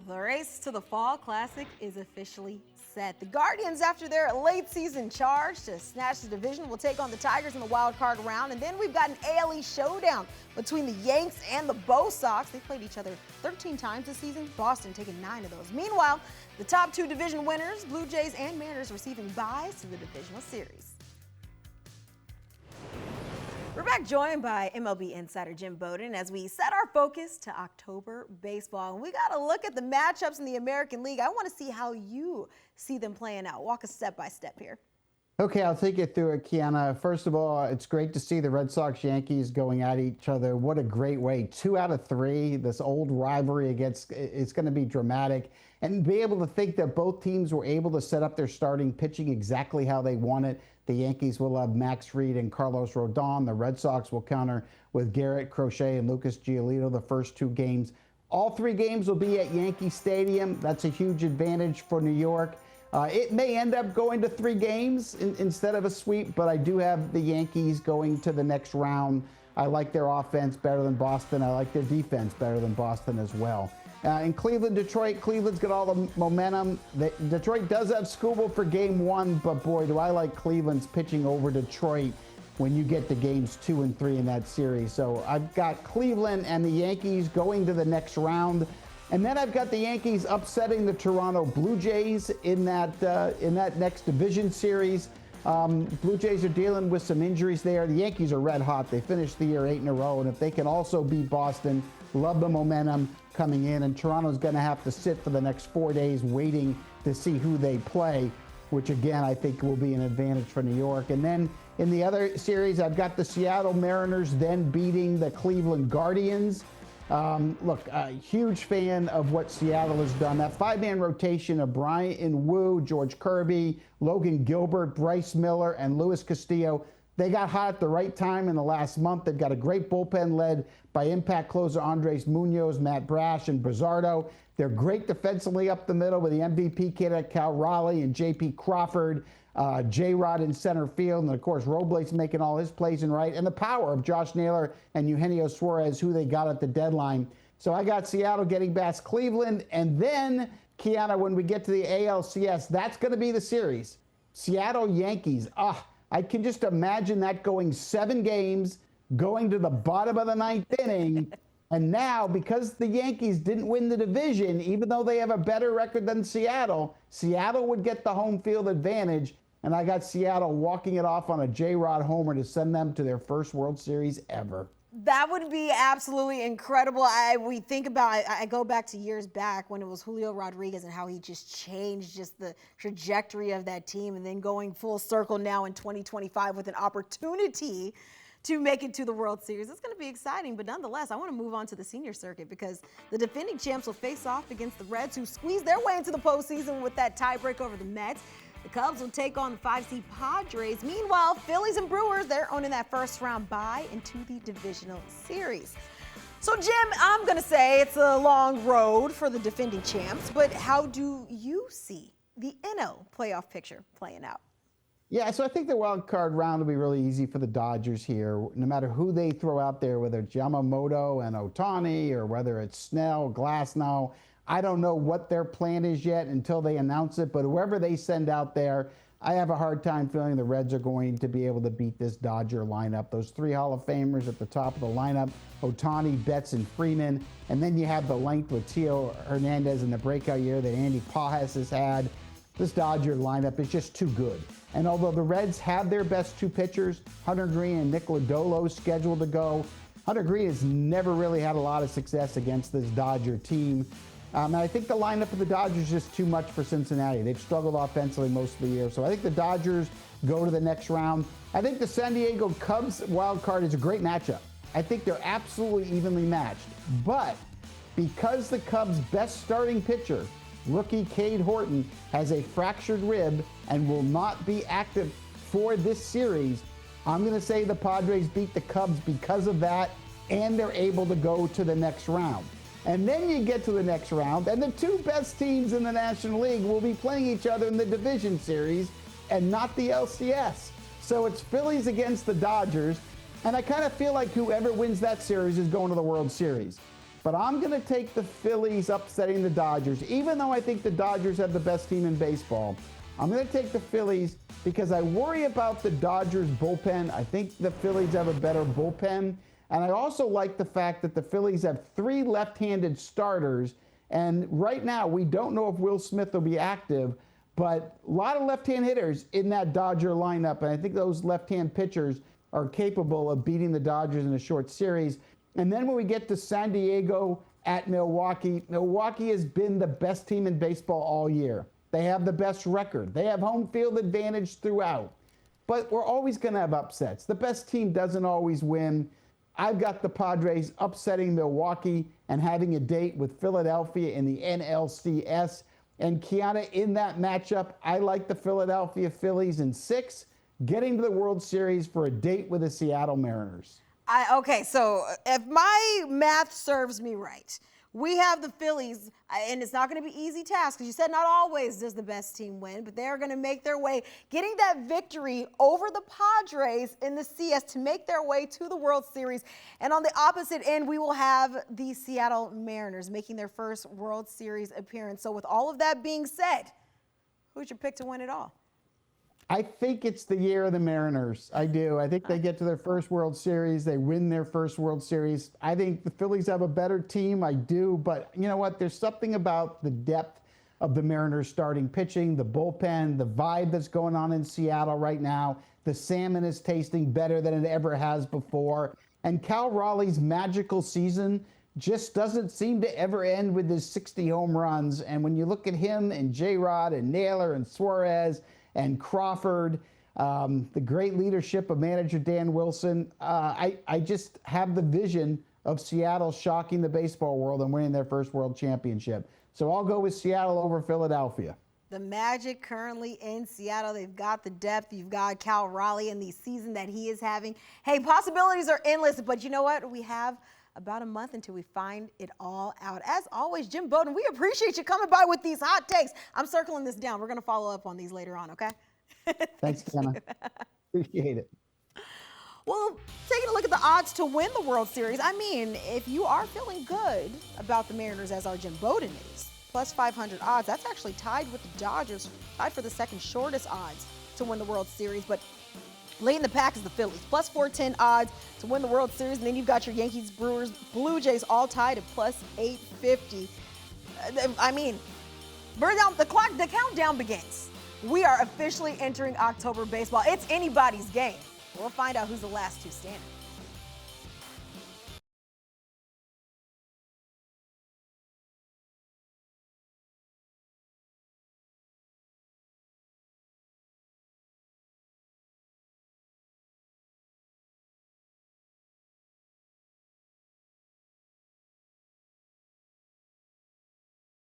The race to the Fall Classic is officially set. The Guardians, after their late season charge to snatch the division, will take on the Tigers in the wild card round. And then we've got an ALE showdown between the Yanks and the Bo Sox. They played each other 13 times this season, Boston taking 9 of those. Meanwhile, the top 2 division winners, Blue Jays and Mariners, receiving byes to the divisional series. We're back joined by MLB insider Jim Bowden as we set our focus to October baseball. And we got to look at the matchups in the American League. I want to see how you see them playing out. Walk us step by step here. Okay, I'll take you through it, Kiana. First of all, it's great to see the Red Sox-Yankees going at each other. What a great way. 2 out of 3, this old rivalry it's going to be dramatic. And be able to think that both teams were able to set up their starting pitching exactly how they want it. The Yankees will have Max Fried and Carlos Rodon. The Red Sox will counter with Garrett Crochet and Lucas Giolito the first 2 games. All 3 games will be at Yankee Stadium. That's a huge advantage for New York. It may end up going to 3 games instead of a sweep, but I do have the Yankees going to the next round. I like their offense better than Boston. I like their defense better than Boston as well. In Cleveland, Detroit, Cleveland's got all the momentum. Detroit does have Skubal for game 1, but boy, do I like Cleveland's pitching over Detroit when you get to games 2 and 3 in that series. So I've got Cleveland and the Yankees going to the next round. And then I've got the Yankees upsetting the Toronto Blue Jays in that next division series. Blue Jays are dealing with some injuries there. The Yankees are red hot. They finished the year 8 in a row. And if they can also beat Boston, love the momentum coming in. And Toronto's going to have to sit for the next 4 days waiting to see who they play, which again, I think will be an advantage for New York. And then in the other series, I've got the Seattle Mariners then beating the Cleveland Guardians. Look, a huge fan of what Seattle has done. That 5-man rotation of Brian Wu, George Kirby, Logan Gilbert, Bryce Miller, and Luis Castillo, they got hot at the right time in the last month. They've got a great bullpen led by impact closer Andres Munoz, Matt Brash, and Brizardo. They're great defensively up the middle with the MVP candidate Cal Raleigh and J.P. Crawford. J-Rod in center field, and of course Robles making all his plays in right, and the power of Josh Naylor and Eugenio Suarez, who they got at the deadline. So I got Seattle getting past Cleveland, and then, Kiana, when we get to the ALCS, that's going to be the series. Seattle Yankees. I can just imagine that going 7 games, going to the bottom of the 9th inning, and now, because the Yankees didn't win the division, even though they have a better record than Seattle, Seattle would get the home field advantage. And I got Seattle walking it off on a J-Rod homer to send them to their first World Series ever. That would be absolutely incredible. I go back to years back when it was Julio Rodriguez and how he just changed just the trajectory of that team, and then going full circle now in 2025 with an opportunity to make it to the World Series. It's going to be exciting, but nonetheless, I want to move on to the senior circuit because the defending champs will face off against the Reds, who squeezed their way into the postseason with that tiebreak over the Mets. The Cubs will take on the 5-seed Padres. Meanwhile, Phillies and Brewers, they're owning that first round bye into the divisional series. So, Jim, I'm going to say it's a long road for the defending champs, but how do you see the NL playoff picture playing out? Yeah, so I think the wild card round will be really easy for the Dodgers here. No matter who they throw out there, whether it's Yamamoto and Ohtani or whether it's Snell, Glasnow, I don't know what their plan is yet until they announce it, but whoever they send out there, I have a hard time feeling the Reds are going to be able to beat this Dodger lineup. Those 3 Hall of Famers at the top of the lineup, Ohtani, Betts, and Freeman, and then you have the length with Teo Hernandez in the breakout year that Andy Pajas has had. This Dodger lineup is just too good. And although the Reds have their best 2 pitchers, Hunter Green and Nick Lodolo, scheduled to go, Hunter Green has never really had a lot of success against this Dodger team. And I think the lineup of the Dodgers is just too much for Cincinnati. They've struggled offensively most of the year. So I think the Dodgers go to the next round. I think the San Diego Cubs wild card is a great matchup. I think they're absolutely evenly matched. But because the Cubs' best starting pitcher, rookie Cade Horton, has a fractured rib and will not be active for this series, I'm going to say the Padres beat the Cubs because of that, and they're able to go to the next round. And then you get to the next round, and the 2 best teams in the National League will be playing each other in the division series and not the LCS. So it's Phillies against the Dodgers, and I kind of feel like whoever wins that series is going to the World Series. but I'm going to take the Phillies upsetting the Dodgers. Even though I think the Dodgers have the best team in baseball, I'm going to take the Phillies because I worry about the Dodgers bullpen. I think the Phillies have a better bullpen. And I also like the fact that the Phillies have 3 left-handed starters. And right now, we don't know if Will Smith will be active, but a lot of left-hand hitters in that Dodger lineup. And I think those left-hand pitchers are capable of beating the Dodgers in a short series. And then when we get to San Diego at Milwaukee, Milwaukee has been the best team in baseball all year. They have the best record. They have home field advantage throughout. But we're always going to have upsets. The best team doesn't always win. I've got the Padres upsetting Milwaukee and having a date with Philadelphia in the NLCS. And Kiana, in that matchup, I like the Philadelphia Phillies in 6, getting to the World Series for a date with the Seattle Mariners. Okay, so if my math serves me right, we have the Phillies, and it's not going to be easy task because you said not always does the best team win, but they're going to make their way, getting that victory over the Padres in the CS to make their way to the World Series. And on the opposite end, we will have the Seattle Mariners making their first World Series appearance. So with all of that being said, who's your pick to win it all? I think it's the year of the Mariners. I do. I think they get to their first World Series. They win their first World Series. I think the Phillies have a better team. I do. But you know what? There's something about the depth of the Mariners starting pitching, the bullpen, the vibe that's going on in Seattle right now. The salmon is tasting better than it ever has before. And Cal Raleigh's magical season just doesn't seem to ever end with his 60 home runs. And when you look at him and J-Rod and Naylor and Suarez and Crawford, the great leadership of manager Dan Wilson, I just have the vision of Seattle shocking the baseball world and winning their first world championship. So I'll go with Seattle over Philadelphia. The Magic currently in Seattle. They've got the depth. You've got Cal Raleigh in the season that he is having. Hey, possibilities are endless, but you know what? We have about a month until we find it all out. As always, Jim Bowden, we appreciate you coming by with these hot takes. I'm circling this down. We're going to follow up on these later on, okay? Thanks, Kenna. Appreciate it. Well, taking a look at the odds to win the World Series, I mean, if you are feeling good about the Mariners, as our Jim Bowden is, plus 500 odds, that's actually tied with the Dodgers, tied for the second shortest odds to win the World Series. But late in the pack is the Phillies, plus 410 odds to win the World Series. And then you've got your Yankees, Brewers, Blue Jays all tied at plus 850. I mean, the countdown begins. We are officially entering October baseball. It's anybody's game. We'll find out who's the last two standing.